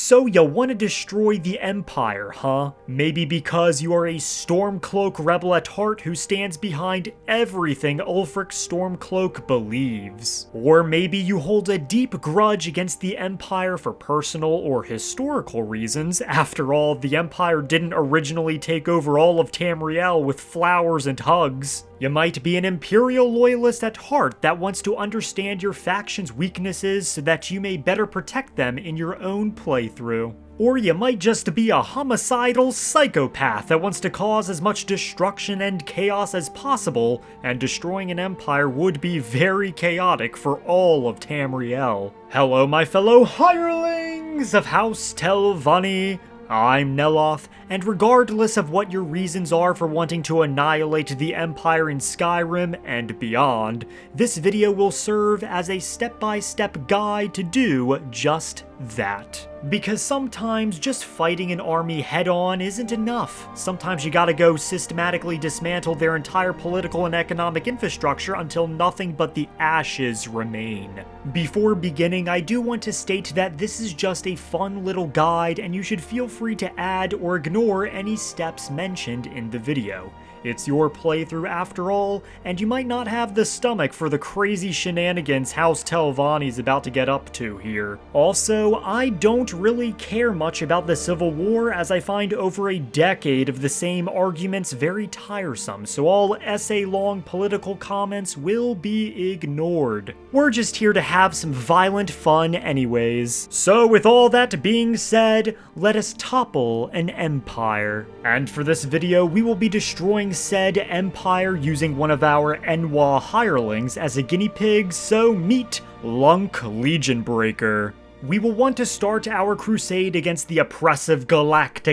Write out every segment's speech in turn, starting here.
So you want to destroy the Empire, huh? Maybe because you are a Stormcloak rebel at heart who stands behind everything Ulfric Stormcloak believes. Or maybe you hold a deep grudge against the Empire for personal or historical reasons. After all, the Empire didn't originally take over all of Tamriel with flowers and hugs. You might be an Imperial loyalist at heart that wants to understand your faction's weaknesses so that you may better protect them in your own playthrough. Or you might just be a homicidal psychopath that wants to cause as much destruction and chaos as possible, and destroying an empire would be very chaotic for all of Tamriel. Hello my fellow hirelings of House Telvanni. I'm Neloth, and regardless of what your reasons are for wanting to annihilate the Empire in Skyrim and beyond, this video will serve as a step-by-step guide to do just that. Because sometimes just fighting an army head-on isn't enough. Sometimes you gotta go systematically dismantle their entire political and economic infrastructure until nothing but the ashes remain. Before beginning, I do want to state that this is just a fun little guide, and you should feel free to add or ignore any steps mentioned in the video. It's your playthrough after all, and you might not have the stomach for the crazy shenanigans House Telvanni's about to get up to here. Also, I don't really care much about the Civil War, as I find over a decade of the same arguments very tiresome, so all essay-long political comments will be ignored. We're just here to have some violent fun anyways. So with all that being said, let us topple an empire. And for this video, we will be destroying said empire using one of our Enwa hirelings as a guinea pig, so meet Lunk Legionbreaker. We will want to start our crusade against the oppressive Cyrodiilic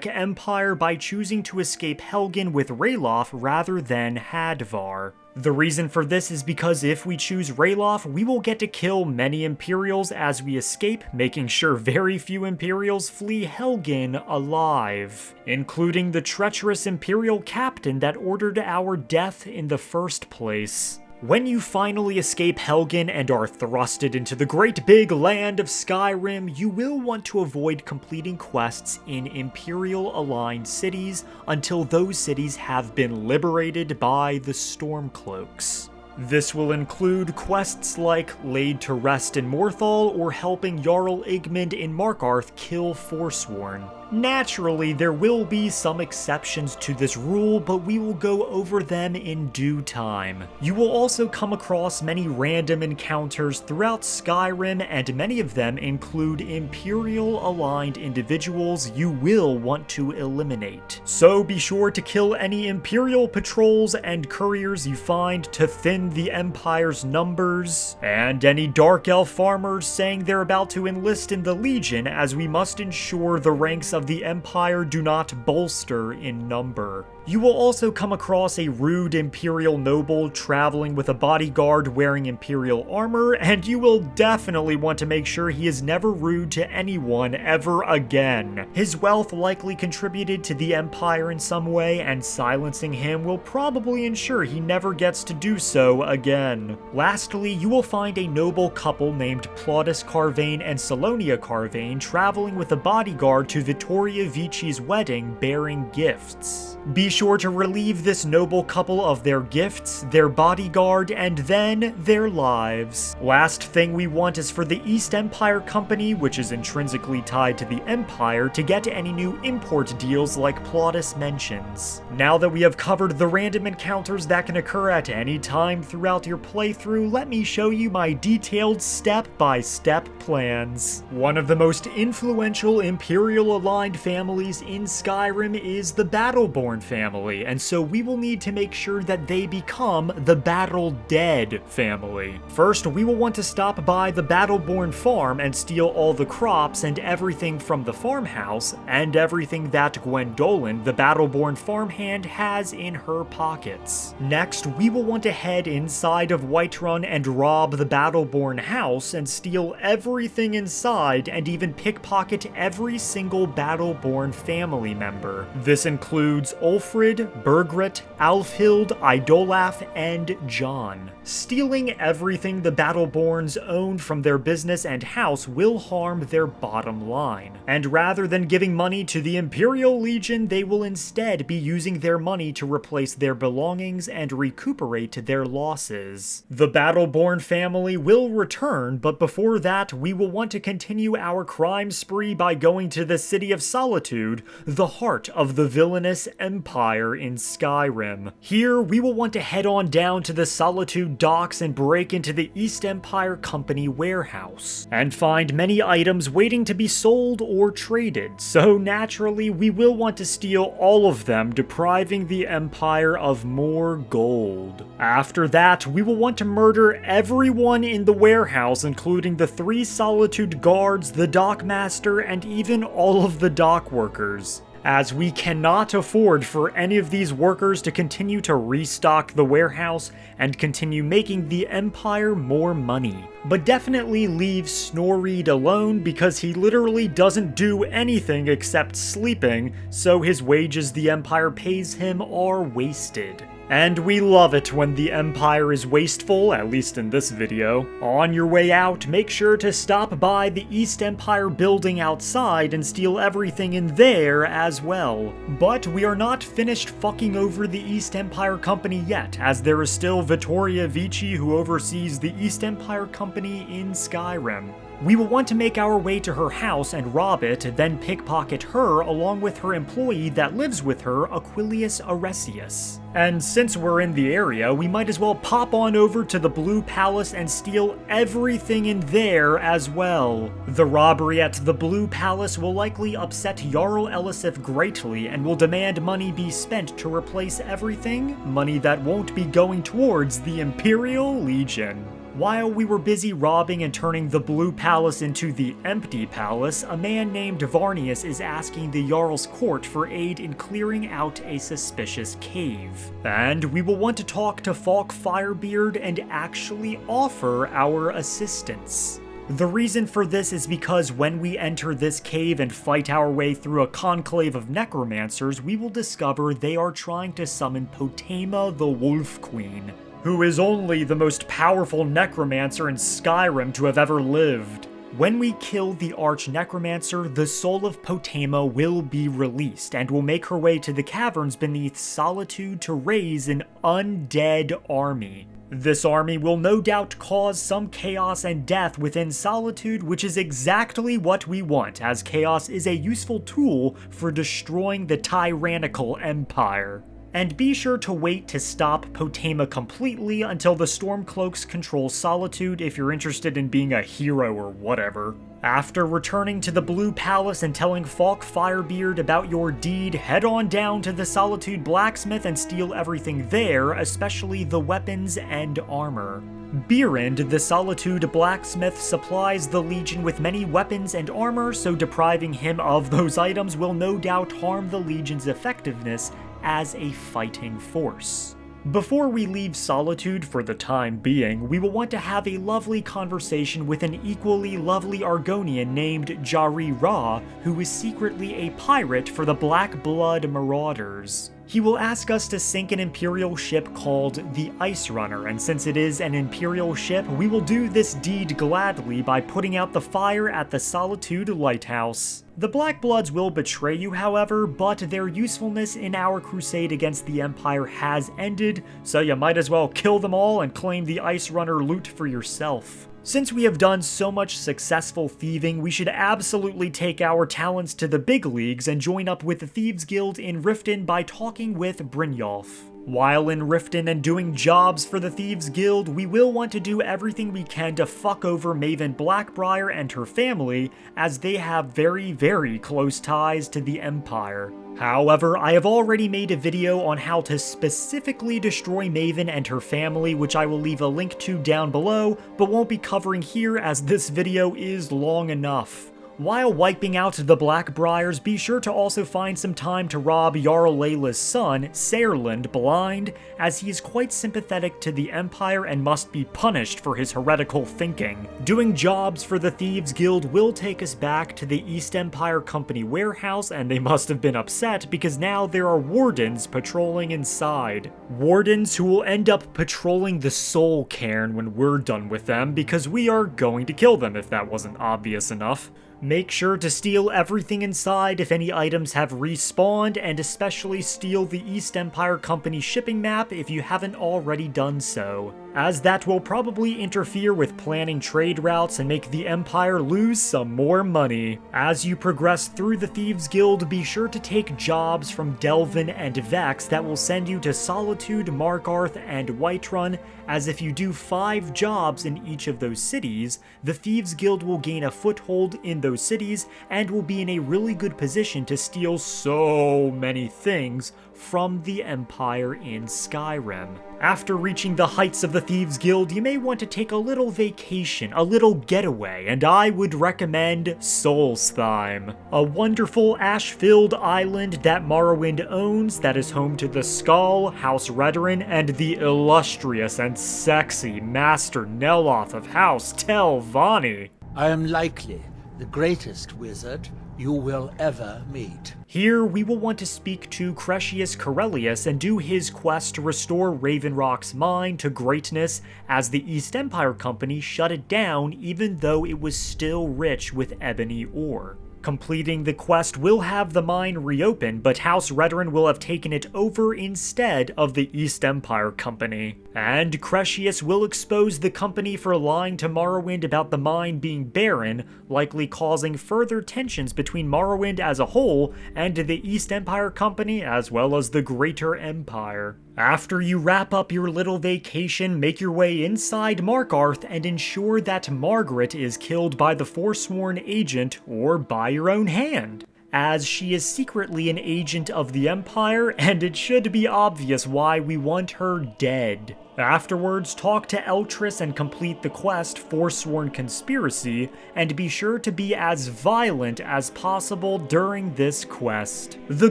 Empire by choosing to escape Helgen with Ralof rather than Hadvar. The reason for this is because if we choose Ralof, we will get to kill many Imperials as we escape, making sure very few Imperials flee Helgen alive, including the treacherous Imperial captain that ordered our death in the first place. When you finally escape Helgen and are thrusted into the great big land of Skyrim, you will want to avoid completing quests in Imperial-aligned cities until those cities have been liberated by the Stormcloaks. This will include quests like Laid to Rest in Morthal or helping Jarl Igmund in Markarth kill Forsworn. Naturally, there will be some exceptions to this rule, but we will go over them in due time. You will also come across many random encounters throughout Skyrim, and many of them include Imperial-aligned individuals you will want to eliminate. So be sure to kill any Imperial patrols and couriers you find to thin the Empire's numbers, and any Dark Elf farmers saying they're about to enlist in the Legion, as we must ensure the ranks of the Empire do not bolster in number. You will also come across a rude Imperial noble traveling with a bodyguard wearing Imperial armor, and you will definitely want to make sure he is never rude to anyone ever again. His wealth likely contributed to the Empire in some way, and silencing him will probably ensure he never gets to do so again. Lastly, you will find a noble couple named Plautus Carvain and Salonia Carvain traveling with a bodyguard to Vittoria Vici's wedding bearing gifts. Be sure to relieve this noble couple of their gifts, their bodyguard, and then their lives. Last thing we want is for the East Empire Company, which is intrinsically tied to the Empire, to get any new import deals like Plautus mentions. Now that we have covered the random encounters that can occur at any time throughout your playthrough, let me show you my detailed step-by-step plans. One of the most influential Imperial-aligned families in Skyrim is the Battleborn family, and so we will need to make sure that they become the Battle Dead family. First, we will want to stop by the Battleborn farm and steal all the crops and everything from the farmhouse, and everything that Gwendolyn, the Battleborn farmhand, has in her pockets. Next, we will want to head inside of Whiterun and rob the Battleborn house and steal everything inside, and even pickpocket every single Battleborn family member. This includes Ulfric Alfred, Bergrit, Alfhild, Idolaf, and John. Stealing everything the Battleborns owned from their business and house will harm their bottom line. And rather than giving money to the Imperial Legion, they will instead be using their money to replace their belongings and recuperate their losses. The Battleborn family will return, but before that, we will want to continue our crime spree by going to the City of Solitude, the heart of the villainous Empire in Skyrim. Here, we will want to head on down to the Solitude docks and break into the East Empire Company warehouse, and find many items waiting to be sold or traded, so naturally we will want to steal all of them, depriving the Empire of more gold. After that, we will want to murder everyone in the warehouse, including the 3 Solitude guards, the dockmaster, and even all of the dock workers, as we cannot afford for any of these workers to continue to restock the warehouse and continue making the Empire more money. But definitely leave Snorreed alone, because he literally doesn't do anything except sleeping, so his wages the Empire pays him are wasted. And we love it when the Empire is wasteful, at least in this video. On your way out, make sure to stop by the East Empire building outside and steal everything in there as well. But we are not finished fucking over the East Empire Company yet, as there is still Vittoria Vici who oversees the East Empire Company in Skyrim. We will want to make our way to her house and rob it, then pickpocket her along with her employee that lives with her, Aquillius Aeresius. And since we're in the area, we might as well pop on over to the Blue Palace and steal everything in there as well. The robbery at the Blue Palace will likely upset Jarl Elisif greatly and will demand money be spent to replace everything, money that won't be going towards the Imperial Legion. While we were busy robbing and turning the Blue Palace into the Empty Palace, a man named Varnius is asking the Jarl's court for aid in clearing out a suspicious cave. And we will want to talk to Falk Firebeard and actually offer our assistance. The reason for this is because when we enter this cave and fight our way through a conclave of necromancers, we will discover they are trying to summon Potema the Wolf Queen, who is only the most powerful necromancer in Skyrim to have ever lived. When we kill the arch-necromancer, the soul of Potema will be released and will make her way to the caverns beneath Solitude to raise an undead army. This army will no doubt cause some chaos and death within Solitude, which is exactly what we want, as chaos is a useful tool for destroying the tyrannical empire. And be sure to wait to stop Potema completely until the Stormcloaks control Solitude if you're interested in being a hero or whatever. After returning to the Blue Palace and telling Falk Firebeard about your deed, head on down to the Solitude Blacksmith and steal everything there, especially the weapons and armor. Beerend, the Solitude Blacksmith, supplies the Legion with many weapons and armor, so depriving him of those items will no doubt harm the Legion's effectiveness as a fighting force. Before we leave Solitude for the time being, we will want to have a lovely conversation with an equally lovely Argonian named Jari Ra, who is secretly a pirate for the Black Blood Marauders. He will ask us to sink an Imperial ship called the Ice Runner, and since it is an Imperial ship, we will do this deed gladly by putting out the fire at the Solitude Lighthouse. The Black Bloods will betray you, however, but their usefulness in our crusade against the Empire has ended, so you might as well kill them all and claim the Ice Runner loot for yourself. Since we have done so much successful thieving, we should absolutely take our talents to the big leagues and join up with the Thieves Guild in Riften by talking with Brynjolf. While in Riften and doing jobs for the Thieves Guild, we will want to do everything we can to fuck over Maven Black-Briar and her family, as they have very, very close ties to the Empire. However, I have already made a video on how to specifically destroy Maven and her family, which I will leave a link to down below, but won't be covering here as this video is long enough. While wiping out the Black-Briars, be sure to also find some time to rob Jarl Layla's son, Saerlund, blind, as he is quite sympathetic to the Empire and must be punished for his heretical thinking. Doing jobs for the Thieves Guild will take us back to the East Empire Company warehouse, and they must have been upset because now there are wardens patrolling inside. Wardens who will end up patrolling the Soul Cairn when we're done with them, because we are going to kill them if that wasn't obvious enough. Make sure to steal everything inside if any items have respawned, and especially steal the East Empire Company shipping map if you haven't already done so, as that will probably interfere with planning trade routes and make the Empire lose some more money. As you progress through the Thieves Guild, be sure to take jobs from Delvin and Vex that will send you to Solitude, Markarth, and Whiterun, as if you do 5 jobs in each of those cities, the Thieves Guild will gain a foothold in those cities and will be in a really good position to steal so many things from the Empire in Skyrim. After reaching the heights of the Thieves Guild, you may want to take a little vacation, a little getaway, and I would recommend Solstheim, a wonderful ash-filled island that Morrowind owns that is home to the Skull, House Redoran, and the illustrious and sexy Master Neloth of House Telvanni. I am likely the greatest wizard you will ever meet. Here, we will want to speak to Crescius Corellius and do his quest to restore Ravenrock's mine to greatness, as the East Empire Company shut it down even though it was still rich with ebony ore. Completing the quest will have the mine reopen, but House Redoran will have taken it over instead of the East Empire Company. And Crescius will expose the company for lying to Morrowind about the mine being barren, likely causing further tensions between Morrowind as a whole and the East Empire Company as well as the Greater Empire. After you wrap up your little vacation, make your way inside Markarth and ensure that Margaret is killed by the Forsworn agent or by your own hand, as she is secretly an agent of the Empire, and it should be obvious why we want her dead. Afterwards, talk to Eltrys and complete the quest Forsworn Conspiracy, and be sure to be as violent as possible during this quest. The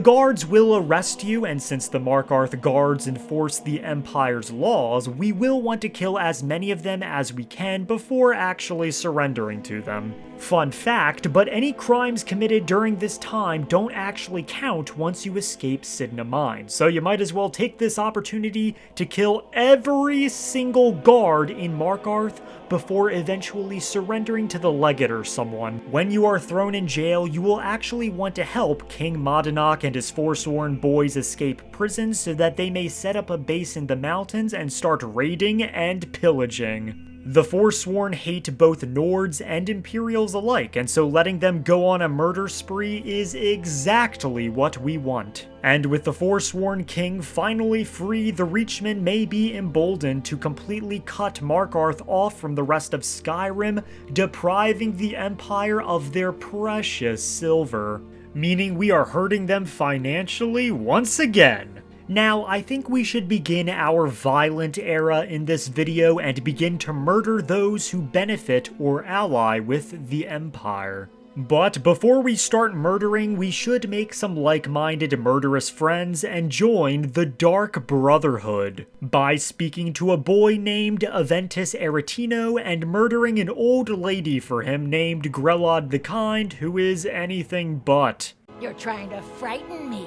guards will arrest you, and since the Markarth guards enforce the Empire's laws, we will want to kill as many of them as we can before actually surrendering to them. Fun fact, but any crimes committed during this time don't actually count once you escape Cidhna Mine, so you might as well take this opportunity to kill every single guard in Markarth before eventually surrendering to the legate or someone. When you are thrown in jail, you will actually want to help King Modonok and his Forsworn boys escape prison so that they may set up a base in the mountains and start raiding and pillaging. The Forsworn hate both Nords and Imperials alike, and so letting them go on a murder spree is exactly what we want. And with the Forsworn king finally free, the Reachmen may be emboldened to completely cut Markarth off from the rest of Skyrim, depriving the Empire of their precious silver, meaning we are hurting them financially once again. Now, I think we should begin our violent era in this video and begin to murder those who benefit or ally with the Empire. But before we start murdering, we should make some like-minded murderous friends and join the Dark Brotherhood by speaking to a boy named Aventus Aretino and murdering an old lady for him named Grelod the Kind, who is anything but. You're trying to frighten me,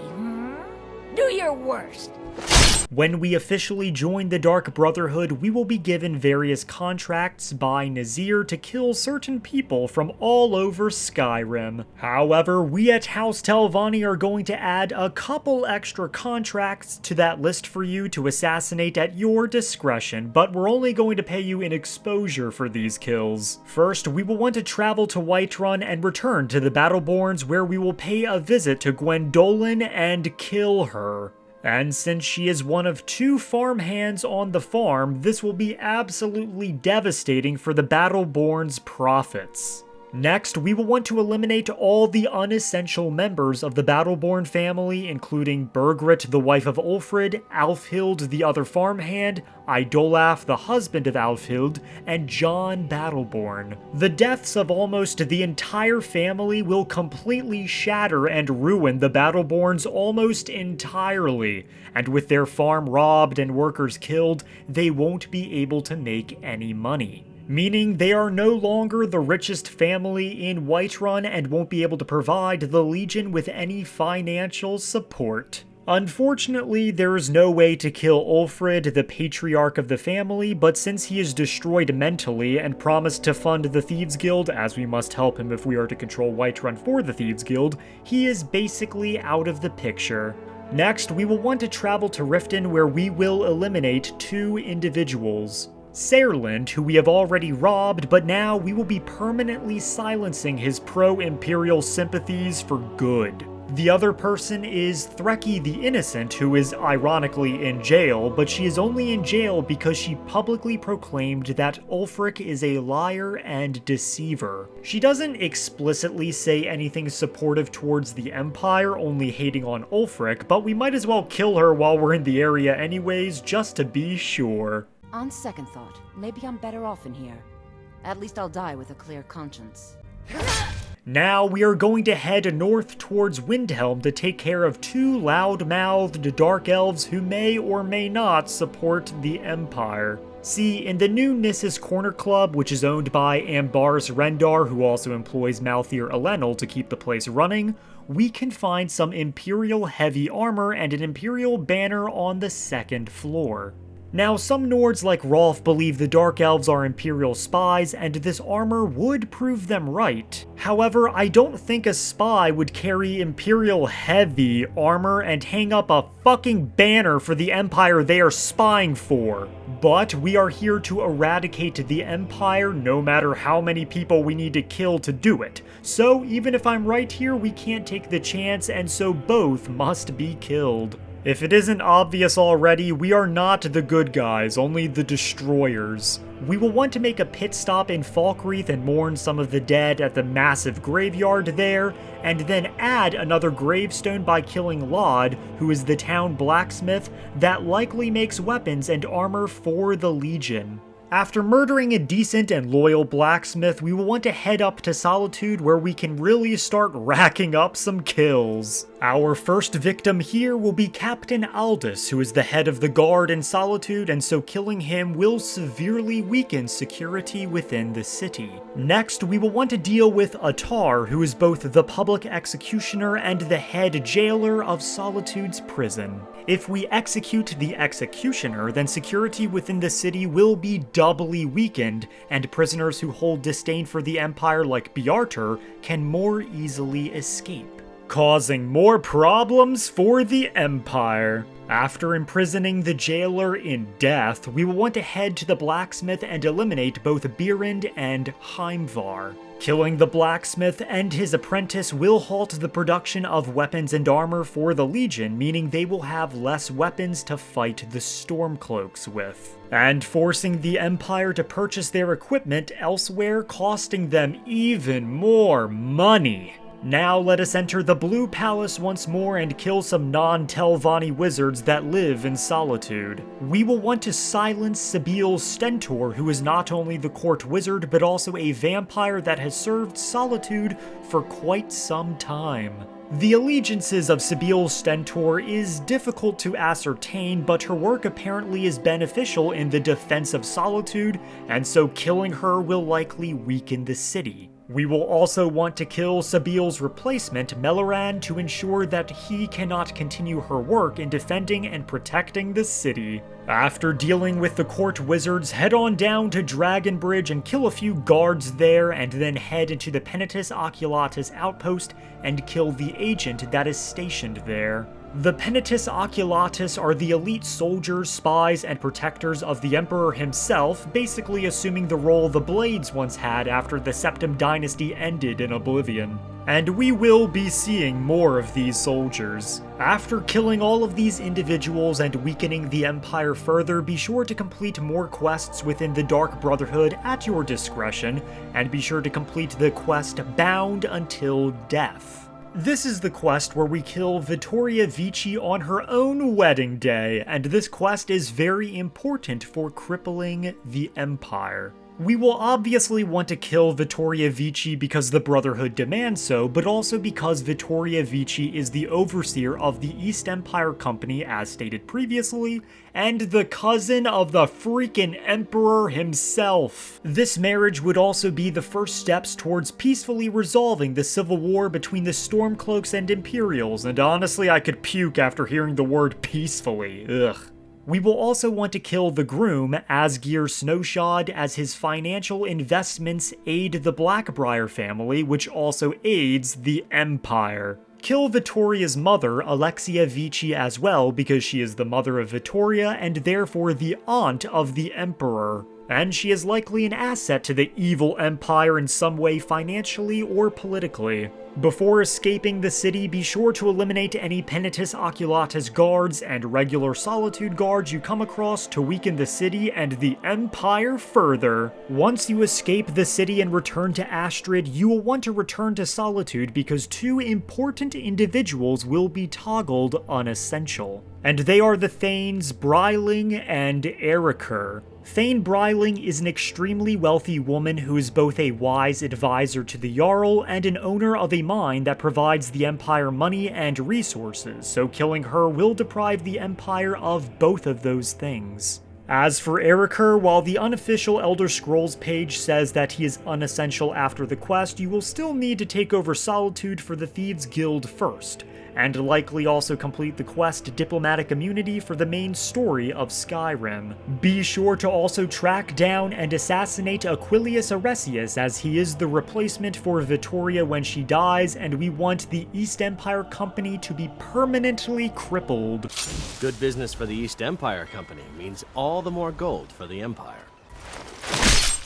Do your worst. When we officially join the Dark Brotherhood, we will be given various contracts by Nazir to kill certain people from all over Skyrim. However, we at House Telvanni are going to add a couple extra contracts to that list for you to assassinate at your discretion, but we're only going to pay you in exposure for these kills. First, we will want to travel to Whiterun and return to the Battleborns, where we will pay a visit to Gwendolyn and kill her. And since she is one of 2 farmhands on the farm, this will be absolutely devastating for the Battleborn's profits. Next, we will want to eliminate all the unessential members of the Battleborn family, including Bergrit, the wife of Ulfrid, Alfhild, the other farmhand, Idolaf, the husband of Alfhild, and John Battleborn. The deaths of almost the entire family will completely shatter and ruin the Battleborns almost entirely, and with their farm robbed and workers killed, they won't be able to make any money. Meaning they are no longer the richest family in Whiterun and won't be able to provide the Legion with any financial support. Unfortunately, there is no way to kill Ulfrid, the patriarch of the family, but since he is destroyed mentally and promised to fund the Thieves Guild, as we must help him if we are to control Whiterun for the Thieves Guild, he is basically out of the picture. Next, we will want to travel to Riften, where we will eliminate 2 individuals. Saerlund, who we have already robbed, but now we will be permanently silencing his pro-Imperial sympathies for good. The other person is Threki the Innocent, who is ironically in jail, but she is only in jail because she publicly proclaimed that Ulfric is a liar and deceiver. She doesn't explicitly say anything supportive towards the Empire, only hating on Ulfric, but we might as well kill her while we're in the area anyways, just to be sure. On second thought, maybe I'm better off in here. At least I'll die with a clear conscience. Now we are going to head north towards Windhelm to take care of 2 loud-mouthed dark elves who may or may not support the Empire. See, in the new Nissus Corner Club, which is owned by Ambarys Rendar, who also employs Malthyr Elenil to keep the place running, we can find some Imperial heavy armor and an Imperial banner on the 2nd floor. Now, some Nords like Rolf believe the Dark Elves are Imperial spies, and this armor would prove them right. However, I don't think a spy would carry Imperial heavy armor and hang up a fucking banner for the Empire they are spying for. But we are here to eradicate the Empire, no matter how many people we need to kill to do it. So even if I'm right here, we can't take the chance, and so both must be killed. If it isn't obvious already, we are not the good guys, only the destroyers. We will want to make a pit stop in Falkreath and mourn some of the dead at the massive graveyard there, and then add another gravestone by killing Laud, who is the town blacksmith that likely makes weapons and armor for the Legion. After murdering a decent and loyal blacksmith, we will want to head up to Solitude, where we can really start racking up some kills. Our first victim here will be Captain Aldous, who is the head of the guard in Solitude, and so killing him will severely weaken security within the city. Next, we will want to deal with Atar, who is both the public executioner and the head jailer of Solitude's prison. If we execute the executioner, then security within the city will be doubly weakened, and prisoners who hold disdain for the Empire like Bjartur can more easily escape, causing more problems for the Empire. After imprisoning the jailer in death, we will want to head to the blacksmith and eliminate both Birend and Heimvar. Killing the blacksmith and his apprentice will halt the production of weapons and armor for the Legion, meaning they will have less weapons to fight the Stormcloaks with, and forcing the Empire to purchase their equipment elsewhere, costing them even more money. Now let us enter the Blue Palace once more and kill some non-Telvanni wizards that live in Solitude. We will want to silence Sabil Stentor, who is not only the court wizard, but also a vampire that has served Solitude for quite some time. The allegiances of Sabil Stentor is difficult to ascertain, but her work apparently is beneficial in the defense of Solitude, and so killing her will likely weaken the city. We will also want to kill Sabil's replacement, Meloran, to ensure that he cannot continue her work in defending and protecting the city. After dealing with the court wizards, head on down to Dragonbridge and kill a few guards there, and then head into the Penitus Oculatus outpost and kill the agent that is stationed there. The Penitus Oculatus are the elite soldiers, spies, and protectors of the Emperor himself, basically assuming the role the Blades once had after the Septim Dynasty ended in oblivion. And we will be seeing more of these soldiers. After killing all of these individuals and weakening the Empire further, be sure to complete more quests within the Dark Brotherhood at your discretion, and be sure to complete the quest Bound Until Death. This is the quest where we kill Vittoria Vici on her own wedding day, and this quest is very important for crippling the Empire. We will obviously want to kill Vittoria Vici because the Brotherhood demands so, but also because Vittoria Vici is the overseer of the East Empire Company, as stated previously, and the cousin of the freaking Emperor himself. This marriage would also be the first steps towards peacefully resolving the civil war between the Stormcloaks and Imperials, and honestly I could puke after hearing the word peacefully, ugh. We will also want to kill the groom, Asgeir Snowshod, as his financial investments aid the Black-Briar family, which also aids the Empire. Kill Vittoria's mother, Alexia Vici, as well, because she is the mother of Vittoria and therefore the aunt of the Emperor. And she is likely an asset to the evil Empire in some way financially or politically. Before escaping the city, be sure to eliminate any Penitus Oculatus guards and regular Solitude guards you come across to weaken the city and the Empire further. Once you escape the city and return to Astrid, you will want to return to Solitude because two important individuals will be toggled unessential. And they are the Thanes Bryling and Erikur. Thane Bryling is an extremely wealthy woman who is both a wise advisor to the Jarl and an owner of a mine that provides the Empire money and resources, so killing her will deprive the Empire of both of those things. As for Erikur, while the unofficial Elder Scrolls page says that he is unessential after the quest, you will still need to take over Solitude for the Thieves Guild first, and likely also complete the quest Diplomatic Immunity for the main story of Skyrim. Be sure to also track down and assassinate Aquillius Aeresius, as he is the replacement for Vittoria when she dies, and we want the East Empire Company to be permanently crippled. Good business for the East Empire Company means all the more gold for the Empire.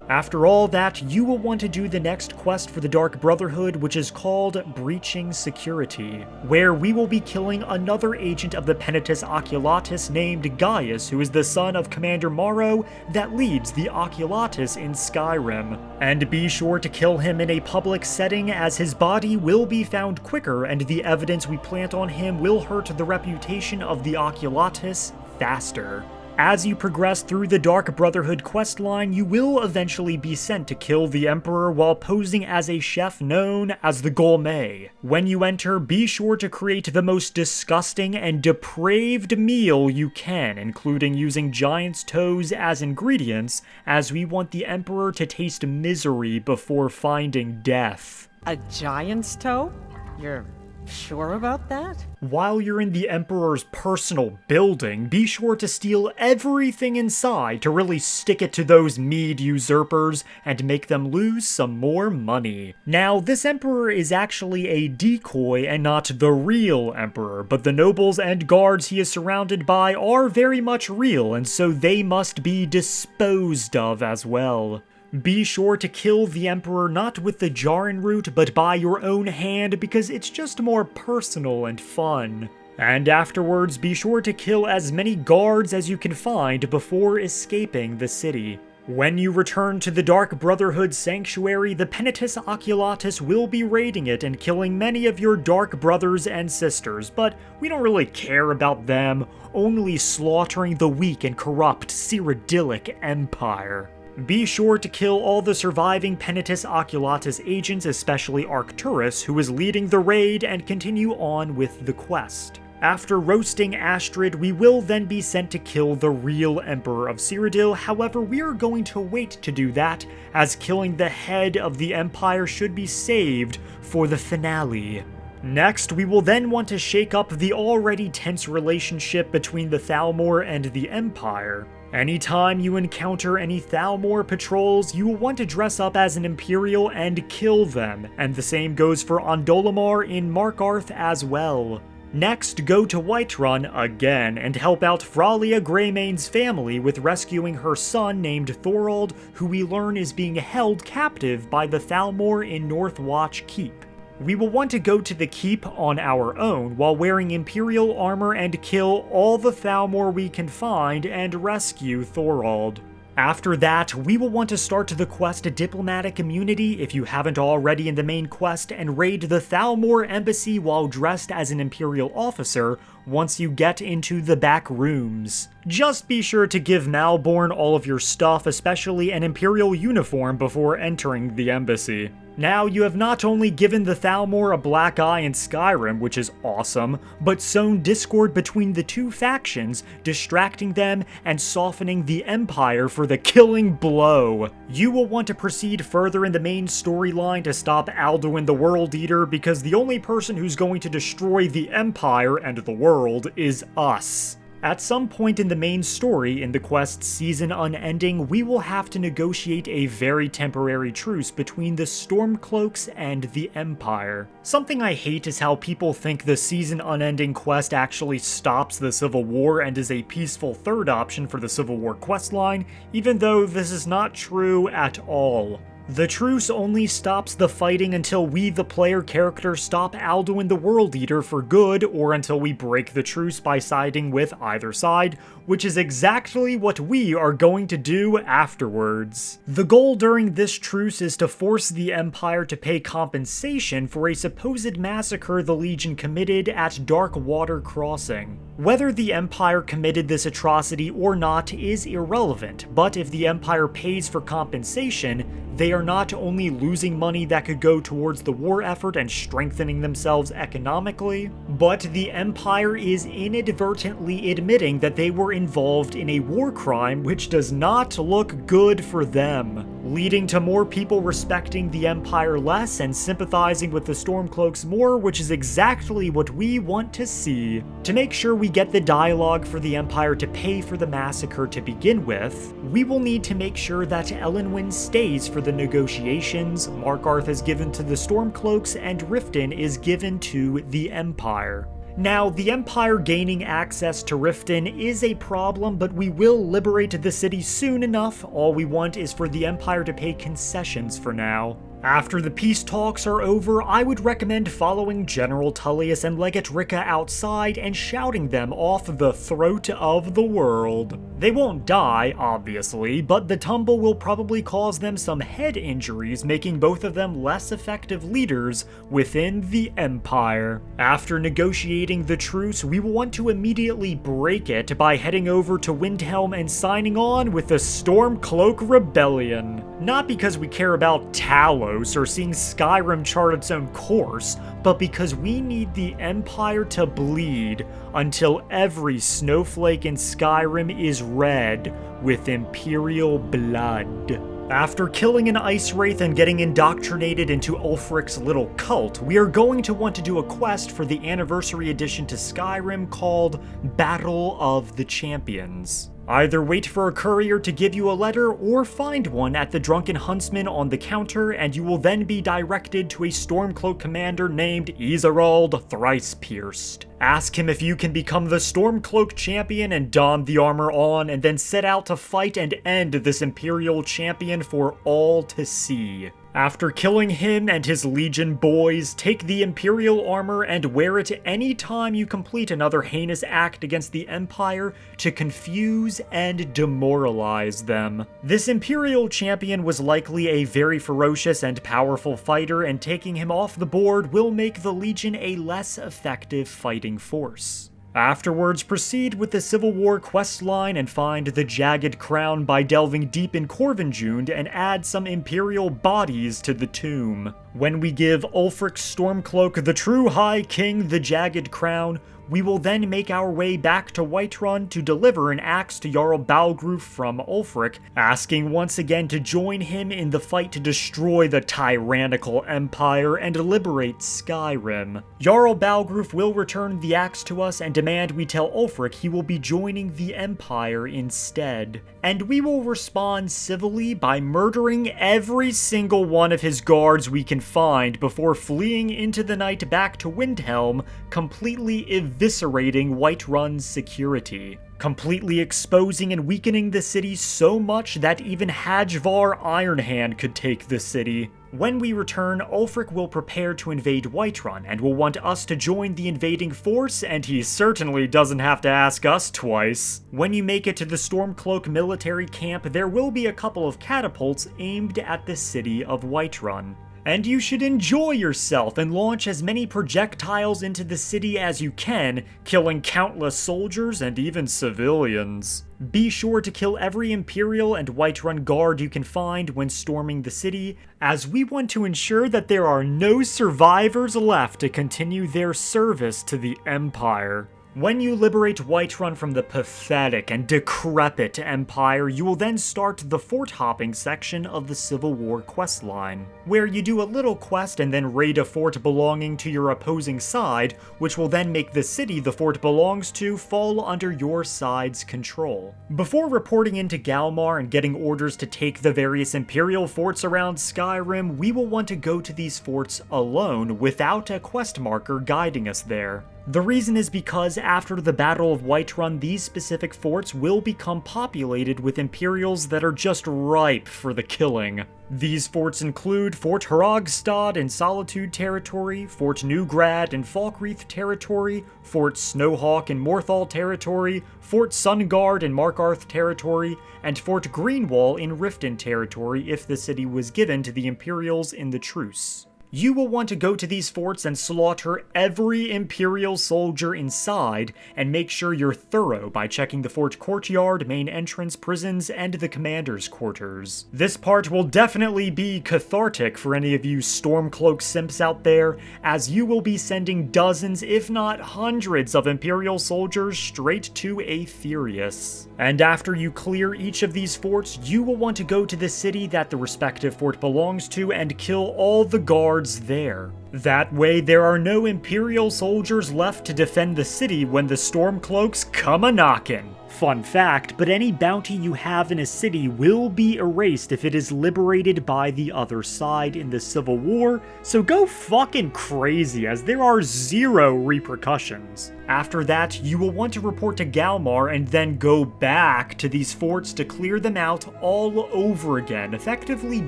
After all that, you will want to do the next quest for the Dark Brotherhood, which is called Breaching Security, where we will be killing another agent of the Penitus Oculatus named Gaius, who is the son of Commander Maro that leads the Oculatus in Skyrim. And be sure to kill him in a public setting, as his body will be found quicker and the evidence we plant on him will hurt the reputation of the Oculatus faster. As you progress through the Dark Brotherhood questline, you will eventually be sent to kill the Emperor while posing as a chef known as the Gourmet. When you enter, be sure to create the most disgusting and depraved meal you can, including using giant's toes as ingredients, as we want the Emperor to taste misery before finding death. A giant's toe? You're sure about that? While you're in the Emperor's personal building, be sure to steal everything inside to really stick it to those mead usurpers and make them lose some more money. Now, this Emperor is actually a decoy and not the real Emperor, but the nobles and guards he is surrounded by are very much real, and so they must be disposed of as well. Be sure to kill the Emperor not with the Jarran route, but by your own hand, because it's just more personal and fun. And afterwards, be sure to kill as many guards as you can find before escaping the city. When you return to the Dark Brotherhood Sanctuary, the Penitus Oculatus will be raiding it and killing many of your Dark brothers and sisters, but we don't really care about them, only slaughtering the weak and corrupt Cyrodiilic Empire. Be sure to kill all the surviving Penitus Oculatus agents, especially Arcturus, who is leading the raid, and continue on with the quest. After roasting Astrid, we will then be sent to kill the real Emperor of Cyrodiil. However, we are going to wait to do that, as killing the head of the Empire should be saved for the finale. Next, we will then want to shake up the already tense relationship between the Thalmor and the Empire. Anytime you encounter any Thalmor patrols, you will want to dress up as an Imperial and kill them, and the same goes for Ondolamar in Markarth as well. Next, go to Whiterun again and help out Fralia Greymane's family with rescuing her son named Thorald, who we learn is being held captive by the Thalmor in Northwatch Keep. We will want to go to the keep on our own while wearing Imperial armor and kill all the Thalmor we can find and rescue Thorald. After that, we will want to start the quest Diplomatic Immunity if you haven't already in the main quest, and raid the Thalmor embassy while dressed as an Imperial officer once you get into the back rooms. Just be sure to give Malborn all of your stuff, especially an Imperial uniform, before entering the embassy. Now, you have not only given the Thalmor a black eye in Skyrim, which is awesome, but sown discord between the two factions, distracting them and softening the Empire for the killing blow. You will want to proceed further in the main storyline to stop Alduin the World Eater, because the only person who's going to destroy the Empire and the world is us. At some point in the main story, in the quest Season Unending, we will have to negotiate a very temporary truce between the Stormcloaks and the Empire. Something I hate is how people think the Season Unending quest actually stops the Civil War and is a peaceful third option for the Civil War questline, even though this is not true at all. The truce only stops the fighting until we, the player character, stop Alduin the World Eater for good, or until we break the truce by siding with either side, which is exactly what we are going to do afterwards. The goal during this truce is to force the Empire to pay compensation for a supposed massacre the Legion committed at Darkwater Crossing. Whether the Empire committed this atrocity or not is irrelevant, but if the Empire pays for compensation, they are not only losing money that could go towards the war effort and strengthening themselves economically, but the Empire is inadvertently admitting that they were involved in a war crime which does not look good for them, leading to more people respecting the Empire less and sympathizing with the Stormcloaks more, which is exactly what we want to see. To make sure we get the dialogue for the Empire to pay for the massacre to begin with, we will need to make sure that Elenwen stays for the negotiations, Markarth is given to the Stormcloaks, and Riften is given to the Empire. Now, the Empire gaining access to Riften is a problem, but we will liberate the city soon enough. All we want is for the Empire to pay concessions for now. After the peace talks are over, I would recommend following General Tullius and Legate Ricca outside and shouting them off the throat of the world. They won't die, obviously, but the tumble will probably cause them some head injuries, making both of them less effective leaders within the Empire. After negotiating the truce, we will want to immediately break it by heading over to Windhelm and signing on with the Stormcloak Rebellion. Not because we care about Talos or seeing Skyrim chart its own course, but because we need the Empire to bleed until every snowflake in Skyrim is red with Imperial blood. After killing an Ice Wraith and getting indoctrinated into Ulfric's little cult, we are going to want to do a quest for the anniversary edition to Skyrim called Battle of the Champions. Either wait for a courier to give you a letter, or find one at the Drunken Huntsman on the counter, and you will then be directed to a Stormcloak commander named Izarald Thrice-Pierced. Ask him if you can become the Stormcloak champion and don the armor on, and then set out to fight and end this Imperial champion for all to see. After killing him and his Legion boys, take the Imperial armor and wear it any time you complete another heinous act against the Empire to confuse and demoralize them. This Imperial champion was likely a very ferocious and powerful fighter, and taking him off the board will make the Legion a less effective fighting force. Afterwards, proceed with the Civil War questline and find the Jagged Crown by delving deep in Corvinjund and add some Imperial bodies to the tomb. When we give Ulfric's Stormcloak, the true High King, the Jagged Crown, we will then make our way back to Whiterun to deliver an axe to Jarl Balgruuf from Ulfric, asking once again to join him in the fight to destroy the tyrannical empire and liberate Skyrim. Jarl Balgruuf will return the axe to us and demand we tell Ulfric he will be joining the Empire instead. And we will respond civilly by murdering every single one of his guards we can find before fleeing into the night back to Windhelm, completely eviscerating Whiterun's security, completely exposing and weakening the city so much that even Hajvar Ironhand could take the city. When we return, Ulfric will prepare to invade Whiterun and will want us to join the invading force, and he certainly doesn't have to ask us twice. When you make it to the Stormcloak military camp, there will be a couple of catapults aimed at the city of Whiterun. And you should enjoy yourself and launch as many projectiles into the city as you can, killing countless soldiers and even civilians. Be sure to kill every Imperial and Whiterun guard you can find when storming the city, as we want to ensure that there are no survivors left to continue their service to the Empire. When you liberate Whiterun from the pathetic and decrepit Empire, you will then start the fort-hopping section of the Civil War questline, where you do a little quest and then raid a fort belonging to your opposing side, which will then make the city the fort belongs to fall under your side's control. Before reporting into Galmar and getting orders to take the various Imperial forts around Skyrim, we will want to go to these forts alone without a quest marker guiding us there. The reason is because after the Battle of Whiterun, these specific forts will become populated with Imperials that are just ripe for the killing. These forts include Fort Hrogstad in Solitude territory, Fort Newgrad in Falkreath territory, Fort Snowhawk in Morthal territory, Fort Sungard in Markarth territory, and Fort Greenwall in Riften territory if the city was given to the Imperials in the truce. You will want to go to these forts and slaughter every Imperial soldier inside, and make sure you're thorough by checking the fort courtyard, main entrance, prisons, and the commander's quarters. This part will definitely be cathartic for any of you Stormcloak simps out there, as you will be sending dozens, if not hundreds, of Imperial soldiers straight to Aetherius. And after you clear each of these forts, you will want to go to the city that the respective fort belongs to and kill all the guards there. That way, there are no Imperial soldiers left to defend the city when the Stormcloaks come a-knockin'. Fun fact, but any bounty you have in a city will be erased if it is liberated by the other side in the Civil War, so go fucking crazy as there are zero repercussions. After that, you will want to report to Galmar and then go back to these forts to clear them out all over again, effectively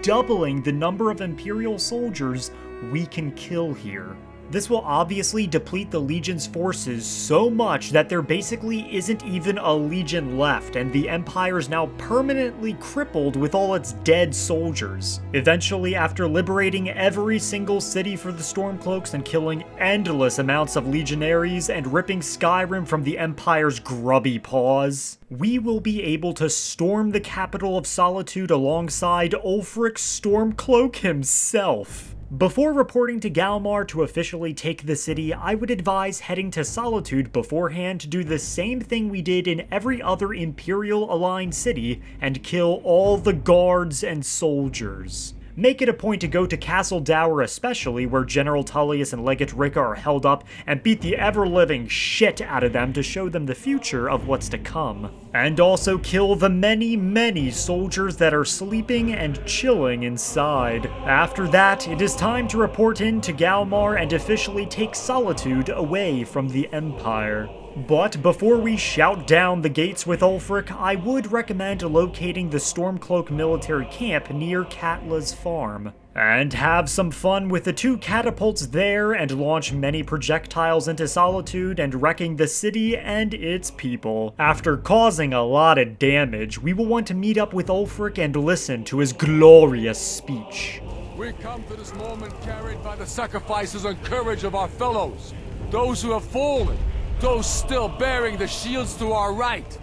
doubling the number of Imperial soldiers we can kill here. This will obviously deplete the Legion's forces so much that there basically isn't even a Legion left, and the Empire is now permanently crippled with all its dead soldiers. Eventually, after liberating every single city for the Stormcloaks and killing endless amounts of legionaries and ripping Skyrim from the Empire's grubby paws, we will be able to storm the capital of Solitude alongside Ulfric Stormcloak himself. Before reporting to Galmar to officially take the city, I would advise heading to Solitude beforehand to do the same thing we did in every other Imperial-aligned city and kill all the guards and soldiers. Make it a point to go to Castle Dour especially, where General Tullius and Legate Ricca are held up, and beat the ever-living shit out of them to show them the future of what's to come. And also kill the many soldiers that are sleeping and chilling inside. After that, it is time to report in to Galmar and officially take Solitude away from the Empire. But before we shout down the gates with Ulfric, I would recommend locating the Stormcloak military camp near Katla's farm, and have some fun with the 2 catapults there and launch many projectiles into Solitude and wrecking the city and its people. After causing a lot of damage, we will want to meet up with Ulfric and listen to his glorious speech. We come to this moment carried by the sacrifices and courage of our fellows, those who have fallen, those still bearing the shields to our right.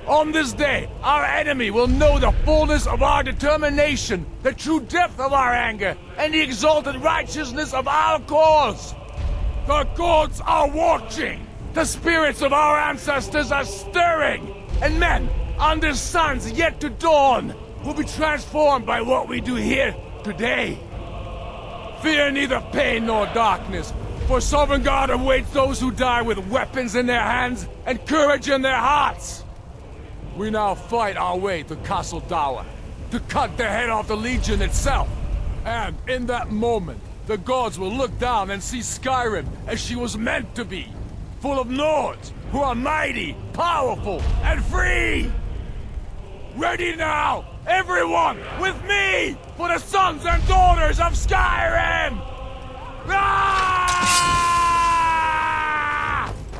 On this day, our enemy will know the fullness of our determination, the true depth of our anger, and the exalted righteousness of our cause. The gods are watching. The spirits of our ancestors are stirring. And men, under suns yet to dawn, will be transformed by what we do here today. Fear neither pain nor darkness, for Sovngarde awaits those who die with weapons in their hands and courage in their hearts. We now fight our way to Castle Dour, to cut the head off the Legion itself. And in that moment, the gods will look down and see Skyrim as she was meant to be, full of Nords who are mighty, powerful, and free! Ready now! Everyone, with me! For the sons and daughters of Skyrim! Ah!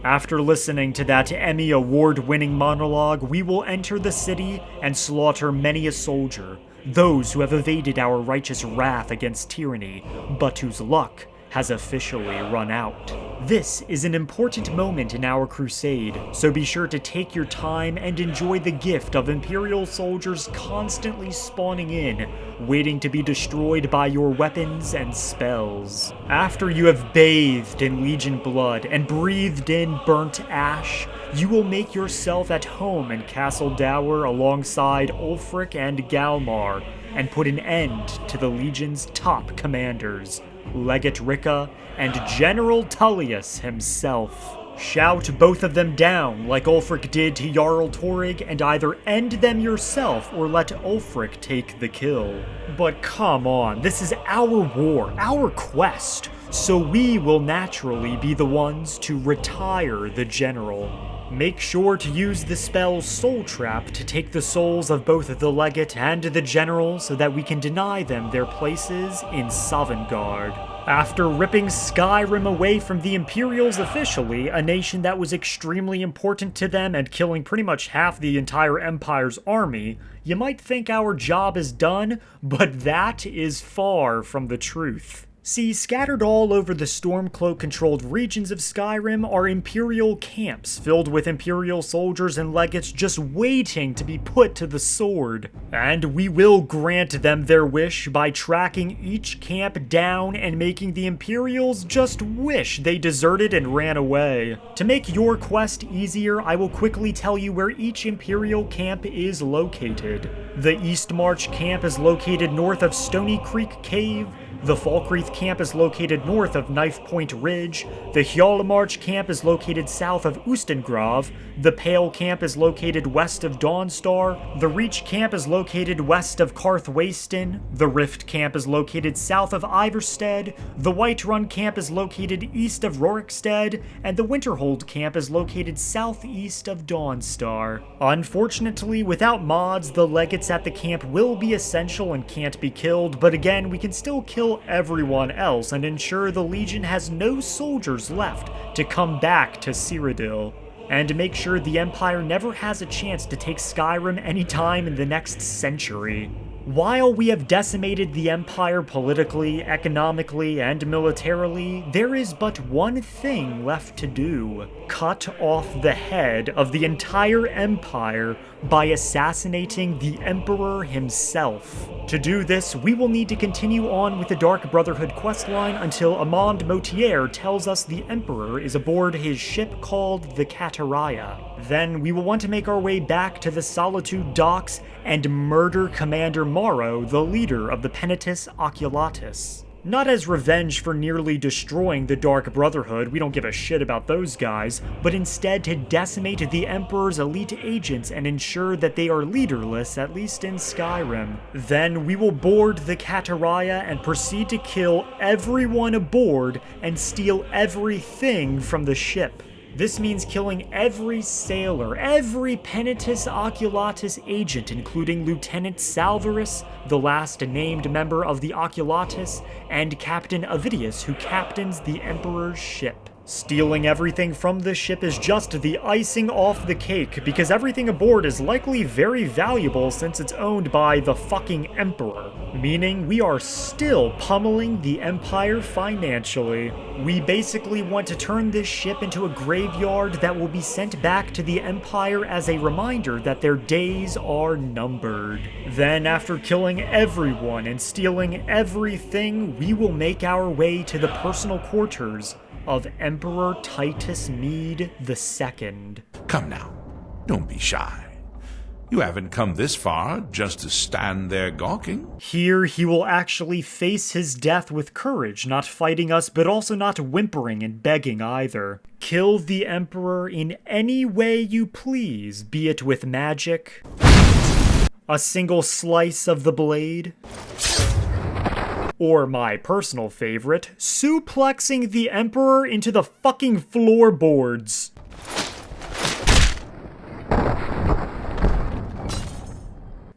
After listening to that Emmy award-winning monologue, we will enter the city and slaughter many a soldier, those who have evaded our righteous wrath against tyranny, but whose luck has officially run out. This is an important moment in our crusade, so be sure to take your time and enjoy the gift of Imperial soldiers constantly spawning in, waiting to be destroyed by your weapons and spells. After you have bathed in Legion blood and breathed in burnt ash, you will make yourself at home in Castle Dower alongside Ulfric and Galmar, and put an end to the Legion's top commanders, Legate Ricka and General Tullius himself. Shout both of them down like Ulfric did to Jarl Torrig, and either end them yourself or let Ulfric take the kill. But come on, this is our war, our quest, so we will naturally be the ones to retire the general. Make sure to use the spell Soul Trap to take the souls of both the Legate and the General so that we can deny them their places in Sovngarde. After ripping Skyrim away from the Imperials officially, a nation that was extremely important to them and killing pretty much half the entire Empire's army, you might think our job is done, but that is far from the truth. See, scattered all over the Stormcloak-controlled regions of Skyrim are Imperial camps filled with Imperial soldiers and legates just waiting to be put to the sword. And we will grant them their wish by tracking each camp down and making the Imperials just wish they deserted and ran away. To make your quest easier, I will quickly tell you where each Imperial camp is located. The Eastmarch camp is located north of Stony Creek Cave. The Falkreath camp is located north of Knife Point Ridge, the Hjalmarch camp is located south of Ustengrav, the Pale camp is located west of Dawnstar, the Reach camp is located west of Karthwasten, the Rift camp is located south of Iverstead, the Whiterun camp is located east of Rorikstead, and the Winterhold camp is located southeast of Dawnstar. Unfortunately, without mods, the legates at the camp will be essential and can't be killed, but again, we can still kill everyone else and ensure the Legion has no soldiers left to come back to Cyrodiil, and make sure the Empire never has a chance to take Skyrim anytime in the next century. While we have decimated the Empire politically, economically, and militarily, there is but one thing left to do: cut off the head of the entire Empire by assassinating the Emperor himself. To do this, we will need to continue on with the Dark Brotherhood questline until Amand Motier tells us the Emperor is aboard his ship called the Kataraya. Then we will want to make our way back to the Solitude docks and murder Commander Maro, the leader of the Penitus Oculatus. Not as revenge for nearly destroying the Dark Brotherhood, we don't give a shit about those guys, but instead to decimate the Emperor's elite agents and ensure that they are leaderless, at least in Skyrim. Then we will board the Kataraya and proceed to kill everyone aboard and steal everything from the ship. This means killing every sailor, every Penitus Oculatus agent, including Lieutenant Salvarus, the last named member of the Oculatus, and Captain Avidius, who captains the Emperor's ship. Stealing everything from the ship is just the icing off the cake, because everything aboard is likely very valuable since it's owned by the fucking Emperor, meaning we are still pummeling the Empire financially. We basically want to turn this ship into a graveyard that will be sent back to the Empire as a reminder that their days are numbered. Then, after killing everyone and stealing everything, we will make our way to the personal quarters of Emperor Titus Mede II. Come now, don't be shy. You haven't come this far just to stand there gawking. Here he will actually face his death with courage, not fighting us, but also not whimpering and begging either. Kill the Emperor in any way you please, be it with magic, a single slice of the blade, or my personal favorite, suplexing the Emperor into the fucking floorboards.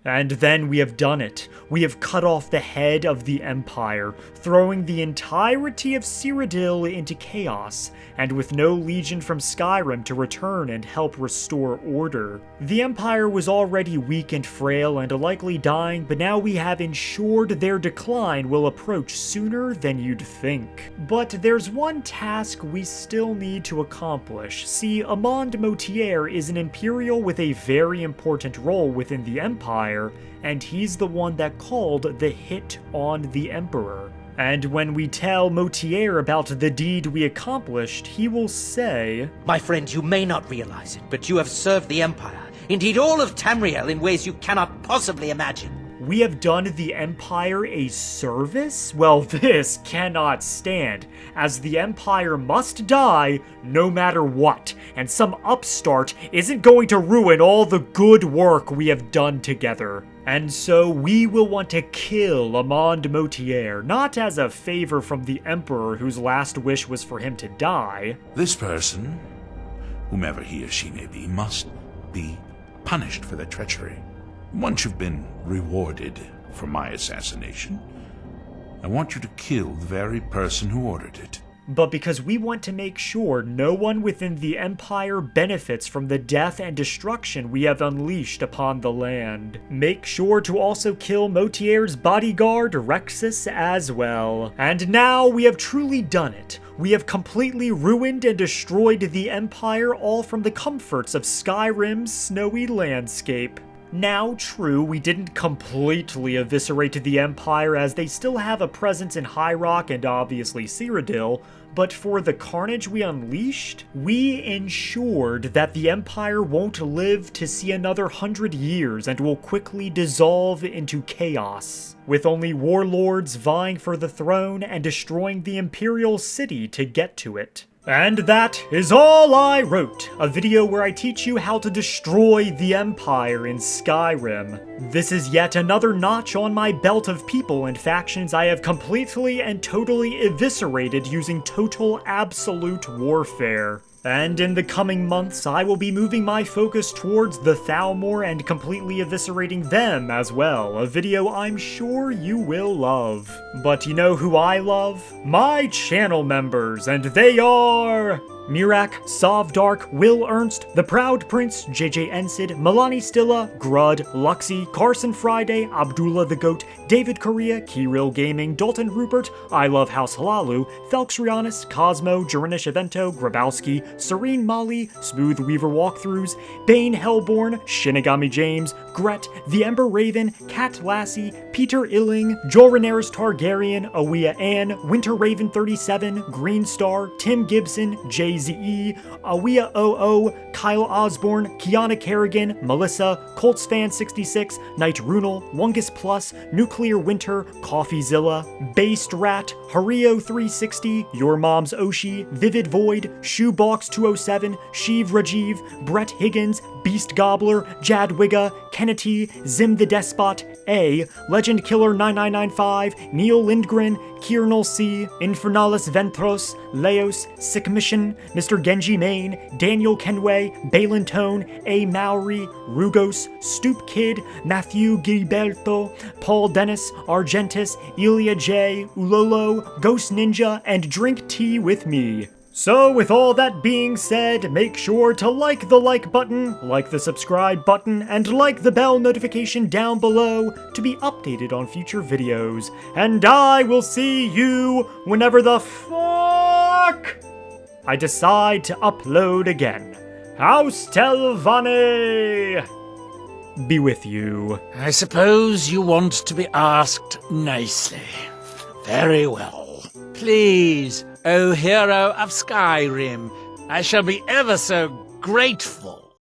And then we have done it. We have cut off the head of the Empire, throwing the entirety of Cyrodiil into chaos, and with no legion from Skyrim to return and help restore order. The Empire was already weak and frail and likely dying, but now we have ensured their decline will approach sooner than you'd think. But there's one task we still need to accomplish. See, Amand Malthyr is an Imperial with a very important role within the Empire, and he's the one that called the hit on the Emperor. And when we tell Malthyr about the deed we accomplished, he will say, My friend, you may not realize it, but you have served the Empire, indeed all of Tamriel, in ways you cannot possibly imagine. We have done the Empire a service? Well, this cannot stand, as the Empire must die no matter what, and some upstart isn't going to ruin all the good work we have done together. And so we will want to kill Amand Malthyr, not as a favor from the Emperor whose last wish was for him to die. This person, whomever he or she may be, must be punished for their treachery. Once you've been rewarded for my assassination, I want you to kill the very person who ordered it. But because we want to make sure no one within the Empire benefits from the death and destruction we have unleashed upon the land, make sure to also kill Malthyr's bodyguard, Rexus, as well. And now we have truly done it. We have completely ruined and destroyed the Empire, all from the comforts of Skyrim's snowy landscape. Now, true, we didn't completely eviscerate the Empire, as they still have a presence in High Rock and obviously Cyrodiil, but for the carnage we unleashed, we ensured that the Empire won't live to see another 100 years and will quickly dissolve into chaos, with only warlords vying for the throne and destroying the Imperial city to get to it. And that is all I wrote, a video where I teach you how to destroy the Empire in Skyrim. This is yet another notch on my belt of people and factions I have completely and totally eviscerated using total absolute warfare. And in the coming months, I will be moving my focus towards the Thalmor and completely eviscerating them as well, a video I'm sure you will love. But you know who I love? My channel members, and they are... Mirak, Sovdark, Will Ernst, The Proud Prince, JJ Ensid, Milani Stilla, Grud, Luxie, Carson Friday, Abdullah the Goat, David Correa, Kirill Gaming, Dalton Rupert, I Love House Halalu, Felix Rianis, Cosmo, Jorinish Evento, Grabowski, Serene Molly, Smooth Weaver Walkthroughs, Bane Hellborn, Shinigami James, Gret, The Ember Raven, Cat Lassie, Peter Illing, Jorinaris Targaryen, Awea Ann, Winter Raven 37, Green Star, Tim Gibson, JZE, Awea OO, Kyle Osborne, Kiana Kerrigan, Melissa, Colts Fan 66, Night Runal, Wungus Plus, Nuclear Winter, Coffeezilla, Based Rat, Hario 360, Your Mom's Oshi, Vivid Void, Shoebox 207, Sheev Rajiv, Brett Higgins, Beast Gobbler, Jadwigga, Kennedy, Zim the Despot, A, Legend Killer 9995, Neil Lindgren, Kiernal C, Infernalis Ventros, Leos, Sick Mission, Mr. Genji Main, Daniel Kenway, Balin Tone, A. Mowry, Rugos, Stoop Kid, Matthew Gilberto, Paul Dennis, Argentis, Ilya J, Ulolo, Ghost Ninja, and Drink Tea with Me. So with all that being said, make sure to like the like button, like the subscribe button, and like the bell notification down below to be updated on future videos. And I will see you whenever the fuck I decide to upload again. House Telvanni be with you. I suppose you want to be asked nicely. Very well. Please, O hero of Skyrim, I shall be ever so grateful